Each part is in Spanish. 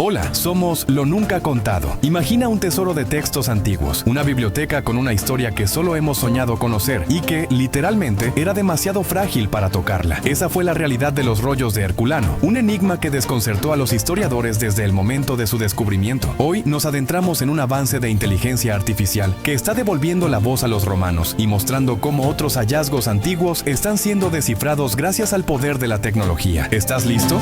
Hola, somos Lo Nunca Contado. Imagina un tesoro de textos antiguos, una biblioteca con una historia que solo hemos soñado conocer y que, literalmente, era demasiado frágil para tocarla. Esa fue la realidad de los rollos de Herculano, un enigma que desconcertó a los historiadores desde el momento de su descubrimiento. Hoy nos adentramos en un avance de inteligencia artificial que está devolviendo la voz a los romanos y mostrando cómo otros hallazgos antiguos están siendo descifrados gracias al poder de la tecnología. ¿Estás listo?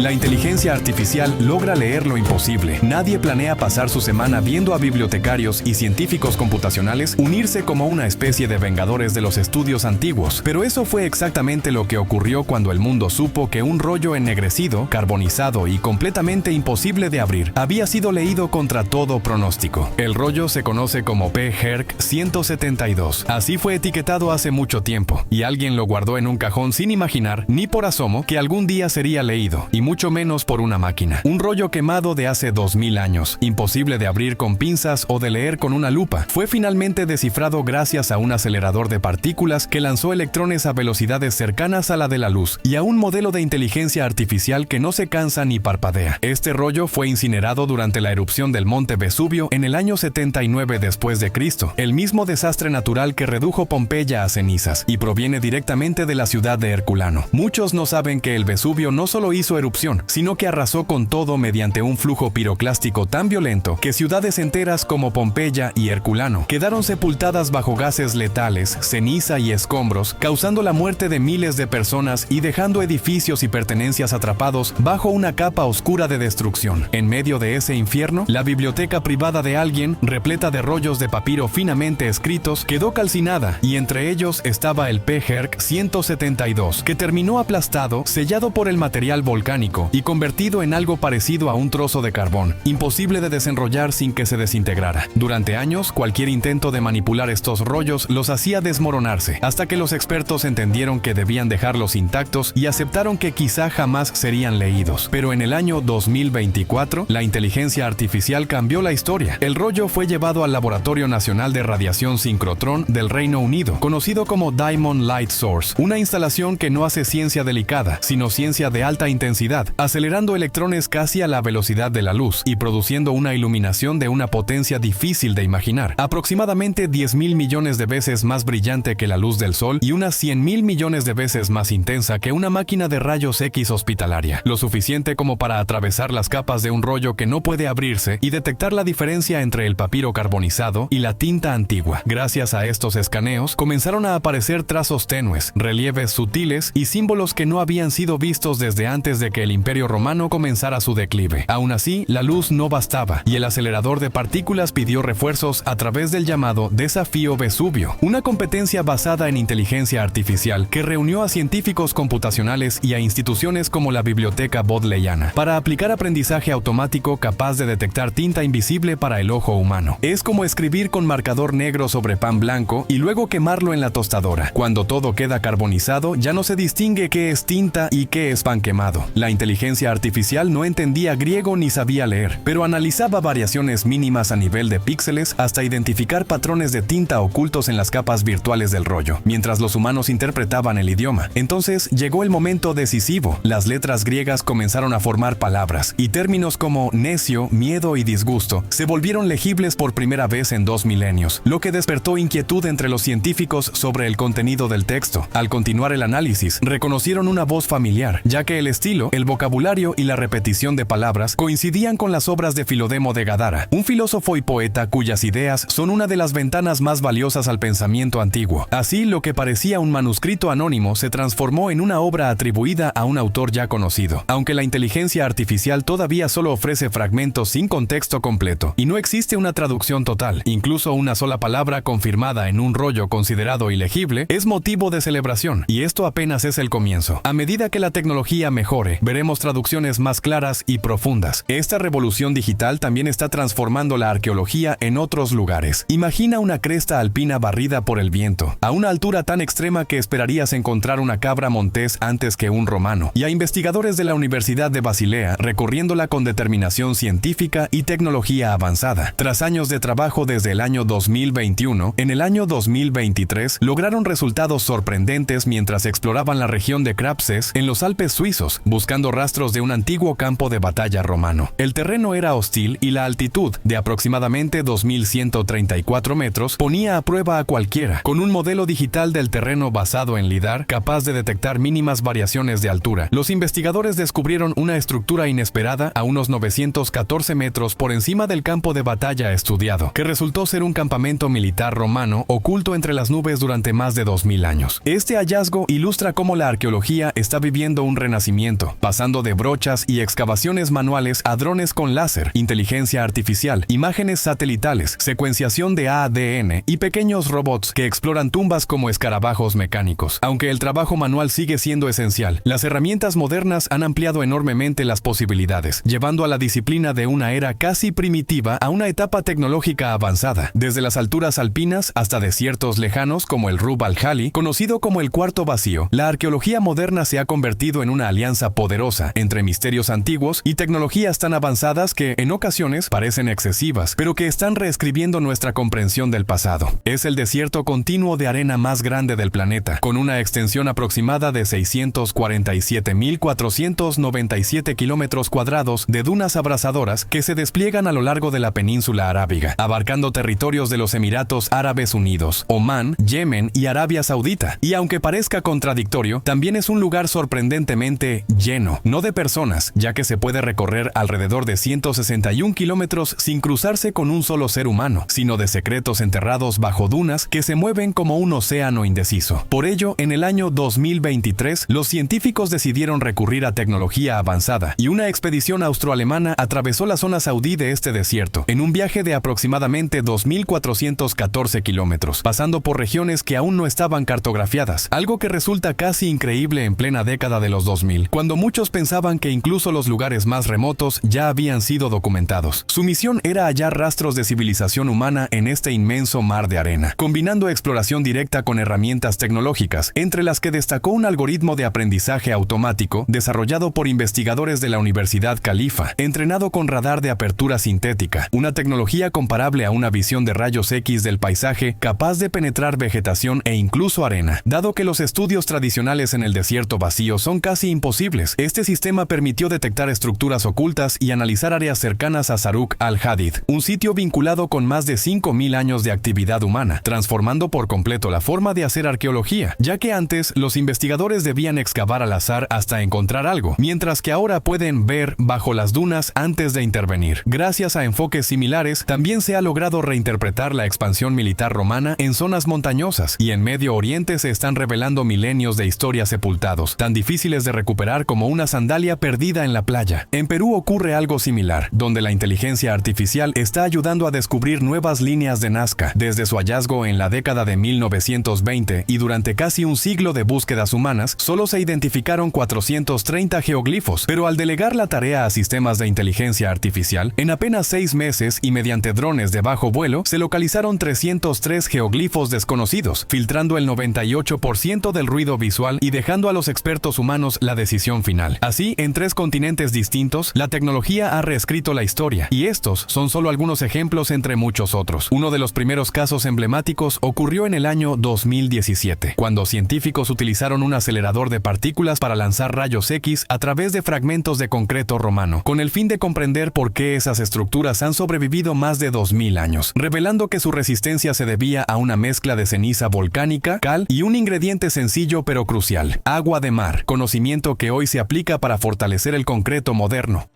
La inteligencia artificial logra leer lo imposible. Nadie planea pasar su semana viendo a bibliotecarios y científicos computacionales unirse como una especie de vengadores de los estudios antiguos. Pero eso fue exactamente lo que ocurrió cuando el mundo supo que un rollo ennegrecido, carbonizado y completamente imposible de abrir había sido leído contra todo pronóstico. El rollo se conoce como P. Herc 172. Así fue etiquetado hace mucho tiempo, y alguien lo guardó en un cajón sin imaginar, ni por asomo, que algún día sería leído, y mucho menos por una máquina. Un rollo quemado de hace 2000 años, imposible de abrir con pinzas o de leer con una lupa, fue finalmente descifrado gracias a un acelerador de partículas que lanzó electrones a velocidades cercanas a la de la luz y a un modelo de inteligencia artificial que no se cansa ni parpadea. Este rollo fue incinerado durante la erupción del monte Vesubio en el año 79 después de Cristo, el mismo desastre natural que redujo Pompeya a cenizas, y proviene directamente de la ciudad de Herculano. Muchos no saben que el Vesubio no solo hizo erupción, sino que arrasó con todo mediante un flujo piroclástico tan violento que ciudades enteras como Pompeya y Herculano quedaron sepultadas bajo gases letales, ceniza y escombros, causando la muerte de miles de personas y dejando edificios y pertenencias atrapados bajo una capa oscura de destrucción. En medio de ese infierno, la biblioteca privada de alguien, repleta de rollos de papiro finamente escritos, quedó calcinada, y entre ellos estaba el P. Herc 172, que terminó aplastado, sellado por el material volcánico y convertido en algo parecido a un trozo de carbón, imposible de desenrollar sin que se desintegrara. Durante años, cualquier intento de manipular estos rollos los hacía desmoronarse, hasta que los expertos entendieron que debían dejarlos intactos y aceptaron que quizá jamás serían leídos. Pero en el año 2024, la inteligencia artificial cambió la historia. El rollo fue llevado al Laboratorio Nacional de Radiación Sincrotrón del Reino Unido, conocido como Diamond Light Source, una instalación que no hace ciencia delicada, sino ciencia de alta intensidad, acelerando electrones casi a la velocidad de la luz y produciendo una iluminación de una potencia difícil de imaginar, aproximadamente 10.000 millones de veces más brillante que la luz del sol y unas 100.000 millones de veces más intensa que una máquina de rayos X hospitalaria, lo suficiente como para atravesar las capas de un rollo que no puede abrirse y detectar la diferencia entre el papiro carbonizado y la tinta antigua. Gracias a estos escaneos, comenzaron a aparecer trazos tenues, relieves sutiles y símbolos que no habían sido vistos desde antes de que el Imperio Romano comenzara su declive. Aún así, la luz no bastaba, y el acelerador de partículas pidió refuerzos a través del llamado Desafío Vesubio, una competencia basada en inteligencia artificial que reunió a científicos computacionales y a instituciones como la Biblioteca Bodleiana para aplicar aprendizaje automático capaz de detectar tinta invisible para el ojo humano. Es como escribir con marcador negro sobre pan blanco y luego quemarlo en la tostadora. Cuando todo queda carbonizado, ya no se distingue qué es tinta y qué es pan quemado. La inteligencia artificial no entendía griego ni sabía leer, pero analizaba variaciones mínimas a nivel de píxeles hasta identificar patrones de tinta ocultos en las capas virtuales del rollo, mientras los humanos interpretaban el idioma. Entonces llegó el momento decisivo. Las letras griegas comenzaron a formar palabras, y términos como necio, miedo y disgusto se volvieron legibles por primera vez en 2 milenios, lo que despertó inquietud entre los científicos sobre el contenido del texto. Al continuar el análisis, reconocieron una voz familiar, ya que el estilo, el vocabulario y la repetición de palabras coincidían con las obras de Filodemo de Gadara, un filósofo y poeta cuyas ideas son una de las ventanas más valiosas al pensamiento antiguo. Así, lo que parecía un manuscrito anónimo se transformó en una obra atribuida a un autor ya conocido. Aunque la inteligencia artificial todavía solo ofrece fragmentos sin contexto completo, y no existe una traducción total, incluso una sola palabra confirmada en un rollo considerado ilegible es motivo de celebración, y esto apenas es el comienzo. A medida que la tecnología mejore, veremos traducciones más claras y profundas. Esta revolución digital también está transformando la arqueología en otros lugares. Imagina una cresta alpina barrida por el viento, a una altura tan extrema que esperarías encontrar una cabra montés antes que un romano, y a investigadores de la Universidad de Basilea recorriéndola con determinación científica y tecnología avanzada. Tras años de trabajo desde el año 2021, en el año 2023 lograron resultados sorprendentes mientras exploraban la región de Krapses en los Alpes suizos, buscando rastros de un antiguo campo de batalla romano. El terreno era hostil y la altitud, de aproximadamente 2.134 metros, ponía a prueba a cualquiera. Con un modelo digital del terreno basado en LIDAR, capaz de detectar mínimas variaciones de altura, los investigadores descubrieron una estructura inesperada a unos 914 metros por encima del campo de batalla estudiado, que resultó ser un campamento militar romano oculto entre las nubes durante más de 2000 años. Este hallazgo ilustra cómo la arqueología está viviendo un renacimiento, pasando de brochas y excavaciones manuales a drones con láser, inteligencia artificial, imágenes satelitales, secuenciación de ADN y pequeños robots que exploran tumbas como escarabajos mecánicos. Aunque el trabajo manual sigue siendo esencial, las herramientas modernas han ampliado enormemente las posibilidades, llevando a la disciplina de una era casi primitiva a una etapa tecnológica avanzada. Desde las alturas alpinas hasta desiertos lejanos como el Rub al-Khali, conocido como el Cuarto Vacío, la arqueología moderna se ha convertido en una alianza poderosa entre misterios antiguos y tecnologías tan avanzadas que, en ocasiones, parecen excesivas, pero que están reescribiendo nuestra comprensión del pasado. Es el desierto continuo de arena más grande del planeta, con una extensión aproximada de 647.497 kilómetros cuadrados de dunas abrasadoras que se despliegan a lo largo de la península arábiga, abarcando territorios de los Emiratos Árabes Unidos, Omán, Yemen y Arabia Saudita. Y aunque parezca contradictorio, también es un lugar sorprendentemente lleno, no de personas, ya que se puede recorrer alrededor de 161 kilómetros sin cruzarse con un solo ser humano, sino de secretos enterrados bajo dunas que se mueven como un océano indeciso. Por ello, en el año 2023, los científicos decidieron recurrir a tecnología avanzada y una expedición austroalemana atravesó la zona saudí de este desierto, en un viaje de aproximadamente 2.414 kilómetros, pasando por regiones que aún no estaban cartografiadas, algo que resulta casi increíble en plena década de los 2000, cuando muchos pensaban que incluso los lugares más remotos ya habían sido documentados. Su misión era hallar rastros de civilización humana en este inmenso mar de arena, combinando exploración directa con herramientas tecnológicas, entre las que destacó un algoritmo de aprendizaje automático desarrollado por investigadores de la Universidad Califa, entrenado con radar de apertura sintética, una tecnología comparable a una visión de rayos X del paisaje capaz de penetrar vegetación e incluso arena. Dado que los estudios tradicionales en el desierto vacío son casi imposibles, este sistema permitió detectar estructuras ocultas y analizar áreas cercanas a Zaruk al-Hadid, un sitio vinculado con más de 5.000 años de actividad humana, transformando por completo la forma de hacer arqueología, ya que antes los investigadores debían excavar al azar hasta encontrar algo, mientras que ahora pueden ver bajo las dunas antes de intervenir. Gracias a enfoques similares, también se ha logrado reinterpretar la expansión militar romana en zonas montañosas, y en Medio Oriente se están revelando milenios de historia sepultados, tan difíciles de recuperar como una sandalia perdida en la playa. En Perú ocurre algo similar, donde la inteligencia artificial está ayudando a descubrir nuevas líneas de Nazca, desde su hallazgo en la década de 1920 y durante casi un siglo de búsquedas humanas, solo se identificaron 430 geoglifos, pero al delegar la tarea a sistemas de inteligencia artificial, en apenas 6 meses y mediante drones de bajo vuelo, se localizaron 303 geoglifos desconocidos, filtrando el 98% del ruido visual y dejando a los expertos humanos la decisión final. Así, en 3 continentes distintos, la tecnología ha reescrito la historia, y estos son solo algunos ejemplos entre muchos otros. Uno de los primeros casos emblemáticos ocurrió en el año 2017, cuando científicos utilizaron un acelerador de partículas para lanzar rayos X a través de fragmentos de concreto romano, con el fin de comprender por qué esas estructuras han sobrevivido más de 2000 años, revelando que su resistencia se debía a una mezcla de ceniza volcánica, cal y un ingrediente sencillo pero crucial: agua de mar, conocimiento que hoy se aplica para fortalecer el concreto moderno.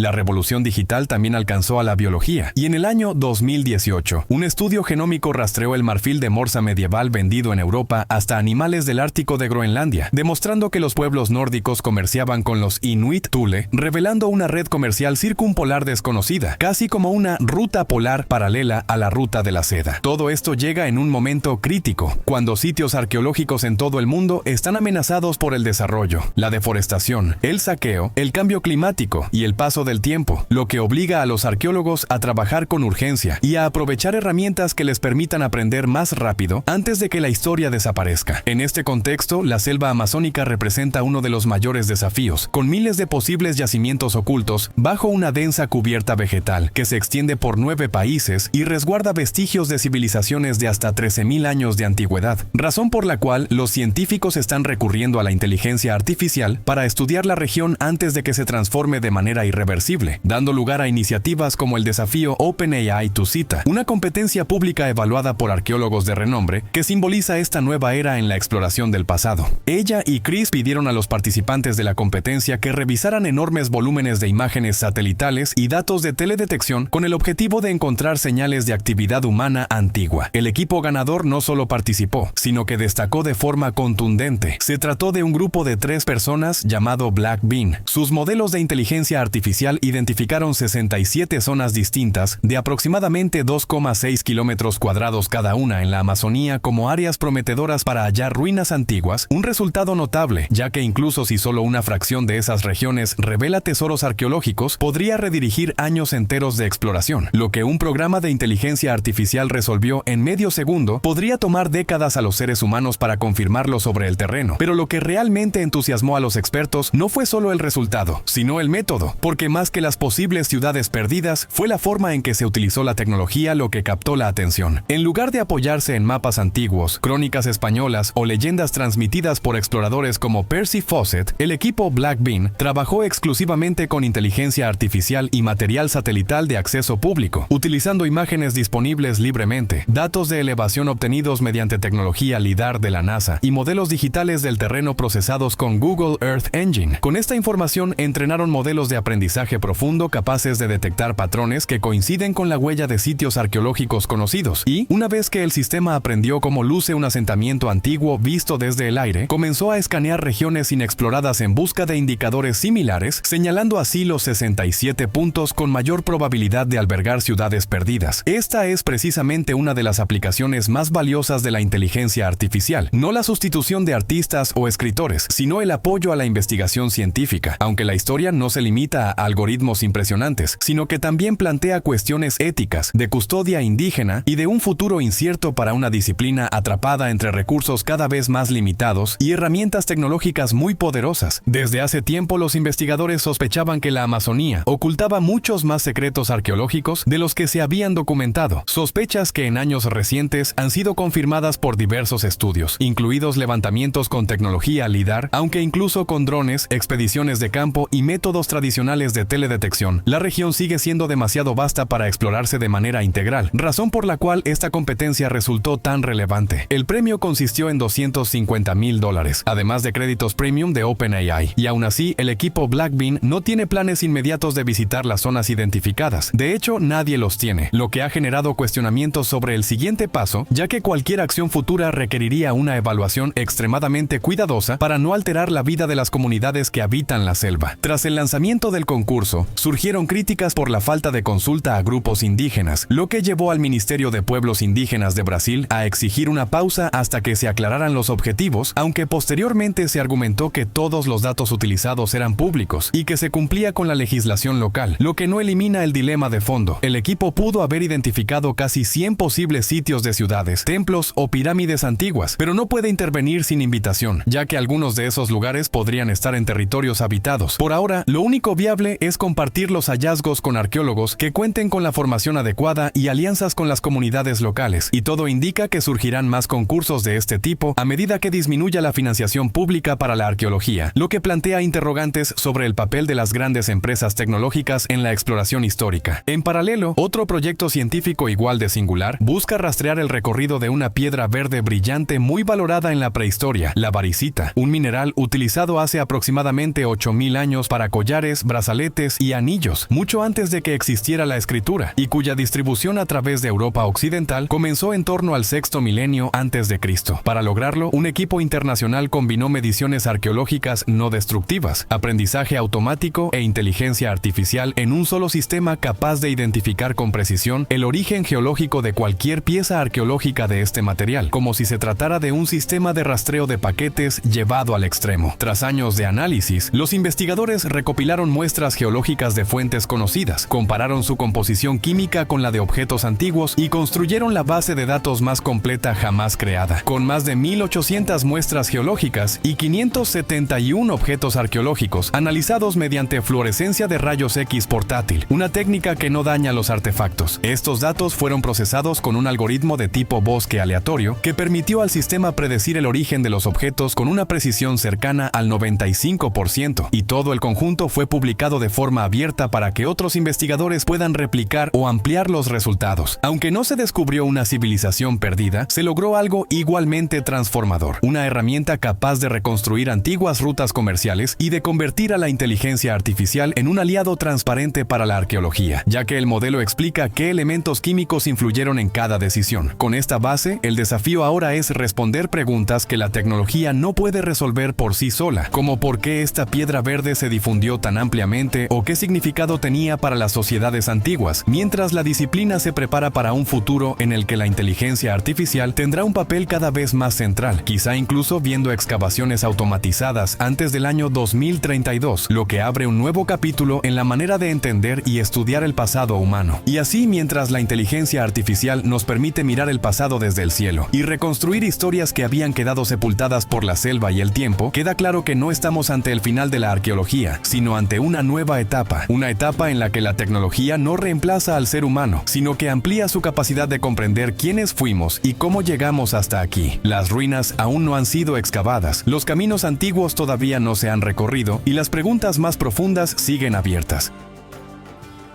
La revolución digital también alcanzó a la biología, y en el año 2018, un estudio genómico rastreó el marfil de morsa medieval vendido en Europa hasta animales del Ártico de Groenlandia, demostrando que los pueblos nórdicos comerciaban con los Inuit Thule, revelando una red comercial circumpolar desconocida, casi como una ruta polar paralela a la ruta de la seda. Todo esto llega en un momento crítico, cuando sitios arqueológicos en todo el mundo están amenazados por el desarrollo, la deforestación, el saqueo, el cambio climático y el paso del tiempo, lo que obliga a los arqueólogos a trabajar con urgencia y a aprovechar herramientas que les permitan aprender más rápido antes de que la historia desaparezca. En este contexto, la selva amazónica representa uno de los mayores desafíos, con miles de posibles yacimientos ocultos bajo una densa cubierta vegetal que se extiende por 9 países y resguarda vestigios de civilizaciones de hasta 13.000 años de antigüedad, razón por la cual los científicos están recurriendo a la inteligencia artificial para estudiar la región antes de que se transforme de manera irreversible, dando lugar a iniciativas como el desafío OpenAI TuSITA, una competencia pública evaluada por arqueólogos de renombre que simboliza esta nueva era en la exploración del pasado. Ella y Chris pidieron a los participantes de la competencia que revisaran enormes volúmenes de imágenes satelitales y datos de teledetección con el objetivo de encontrar señales de actividad humana antigua. El equipo ganador no solo participó, sino que destacó de forma contundente. Se trató de un grupo de 3 personas llamado Black Bean. Sus modelos de inteligencia artificial identificaron 67 zonas distintas de aproximadamente 2,6 kilómetros cuadrados cada una en la Amazonía como áreas prometedoras para hallar ruinas antiguas, un resultado notable, ya que incluso si solo una fracción de esas regiones revela tesoros arqueológicos, podría redirigir años enteros de exploración. Lo que un programa de inteligencia artificial resolvió en medio segundo podría tomar décadas a los seres humanos para confirmarlo sobre el terreno. Pero lo que realmente entusiasmó a los expertos no fue solo el resultado, sino el método, porque más que las posibles ciudades perdidas, fue la forma en que se utilizó la tecnología lo que captó la atención. En lugar de apoyarse en mapas antiguos, crónicas españolas o leyendas transmitidas por exploradores como Percy Fawcett, el equipo Black Bean trabajó exclusivamente con inteligencia artificial y material satelital de acceso público, utilizando imágenes disponibles libremente, datos de elevación obtenidos mediante tecnología LIDAR de la NASA y modelos digitales del terreno procesados con Google Earth Engine. Con esta información entrenaron modelos de aprendizaje profundo capaces de detectar patrones que coinciden con la huella de sitios arqueológicos conocidos y, una vez que el sistema aprendió cómo luce un asentamiento antiguo visto desde el aire, comenzó a escanear regiones inexploradas en busca de indicadores similares, señalando así los 67 puntos con mayor probabilidad de albergar ciudades perdidas. Esta es precisamente una de las aplicaciones más valiosas de la inteligencia artificial, no la sustitución de artistas o escritores, sino el apoyo a la investigación científica, aunque la historia no se limita a algoritmos impresionantes, sino que también plantea cuestiones éticas, de custodia indígena y de un futuro incierto para una disciplina atrapada entre recursos cada vez más limitados y herramientas tecnológicas muy poderosas. Desde hace tiempo los investigadores sospechaban que la Amazonía ocultaba muchos más secretos arqueológicos de los que se habían documentado, sospechas que en años recientes han sido confirmadas por diversos estudios, incluidos levantamientos con tecnología LIDAR, aunque incluso con drones, expediciones de campo y métodos tradicionales de teledetección. La región sigue siendo demasiado vasta para explorarse de manera integral, razón por la cual esta competencia resultó tan relevante. El premio consistió en $250,000, además de créditos premium de OpenAI, y aún así, el equipo Black Bean no tiene planes inmediatos de visitar las zonas identificadas. De hecho, nadie los tiene, lo que ha generado cuestionamientos sobre el siguiente paso, ya que cualquier acción futura requeriría una evaluación extremadamente cuidadosa para no alterar la vida de las comunidades que habitan la selva. Tras el lanzamiento del concurso, surgieron críticas por la falta de consulta a grupos indígenas, lo que llevó al Ministerio de Pueblos Indígenas de Brasil a exigir una pausa hasta que se aclararan los objetivos, aunque posteriormente se argumentó que todos los datos utilizados eran públicos y que se cumplía con la legislación local, lo que no elimina el dilema de fondo. El equipo pudo haber identificado casi 100 posibles sitios de ciudades, templos o pirámides antiguas, pero no puede intervenir sin invitación, ya que algunos de esos lugares podrían estar en territorios habitados. Por ahora, lo único viable es compartir los hallazgos con arqueólogos que cuenten con la formación adecuada y alianzas con las comunidades locales, y todo indica que surgirán más concursos de este tipo a medida que disminuya la financiación pública para la arqueología, lo que plantea interrogantes sobre el papel de las grandes empresas tecnológicas en la exploración histórica. En paralelo, otro proyecto científico igual de singular busca rastrear el recorrido de una piedra verde brillante muy valorada en la prehistoria, la varicita, un mineral utilizado hace aproximadamente 8.000 años para collares, brazaletes paquetes y anillos, mucho antes de que existiera la escritura, y cuya distribución a través de Europa Occidental comenzó en torno al sexto milenio antes de Cristo. Para lograrlo, un equipo internacional combinó mediciones arqueológicas no destructivas, aprendizaje automático e inteligencia artificial en un solo sistema capaz de identificar con precisión el origen geológico de cualquier pieza arqueológica de este material, como si se tratara de un sistema de rastreo de paquetes llevado al extremo. Tras años de análisis, los investigadores recopilaron muestras geológicas de fuentes conocidas, compararon su composición química con la de objetos antiguos y construyeron la base de datos más completa jamás creada, con más de 1800 muestras geológicas y 571 objetos arqueológicos analizados mediante fluorescencia de rayos X portátil, una técnica que no daña los artefactos. Estos datos fueron procesados con un algoritmo de tipo bosque aleatorio que permitió al sistema predecir el origen de los objetos con una precisión cercana al 95%, y todo el conjunto fue publicado de forma abierta para que otros investigadores puedan replicar o ampliar los resultados. Aunque no se descubrió una civilización perdida, se logró algo igualmente transformador, una herramienta capaz de reconstruir antiguas rutas comerciales y de convertir a la inteligencia artificial en un aliado transparente para la arqueología, ya que el modelo explica qué elementos químicos influyeron en cada decisión. Con esta base, el desafío ahora es responder preguntas que la tecnología no puede resolver por sí sola, como por qué esta piedra verde se difundió tan ampliamente o qué significado tenía para las sociedades antiguas, mientras la disciplina se prepara para un futuro en el que la inteligencia artificial tendrá un papel cada vez más central, quizá incluso viendo excavaciones automatizadas antes del año 2032, lo que abre un nuevo capítulo en la manera de entender y estudiar el pasado humano. Y así, mientras la inteligencia artificial nos permite mirar el pasado desde el cielo y reconstruir historias que habían quedado sepultadas por la selva y el tiempo, queda claro que no estamos ante el final de la arqueología, sino ante una nueva etapa, una etapa en la que la tecnología no reemplaza al ser humano, sino que amplía su capacidad de comprender quiénes fuimos y cómo llegamos hasta aquí. Las ruinas aún no han sido excavadas, los caminos antiguos todavía no se han recorrido y las preguntas más profundas siguen abiertas.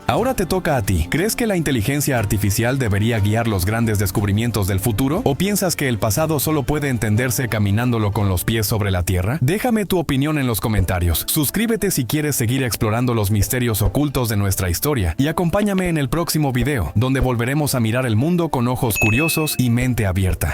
Ahora te toca a ti. ¿Crees que la inteligencia artificial debería guiar los grandes descubrimientos del futuro? ¿O piensas que el pasado solo puede entenderse caminándolo con los pies sobre la tierra? Déjame tu opinión en los comentarios. Suscríbete si quieres seguir explorando los misterios ocultos de nuestra historia y acompáñame en el próximo video, donde volveremos a mirar el mundo con ojos curiosos y mente abierta.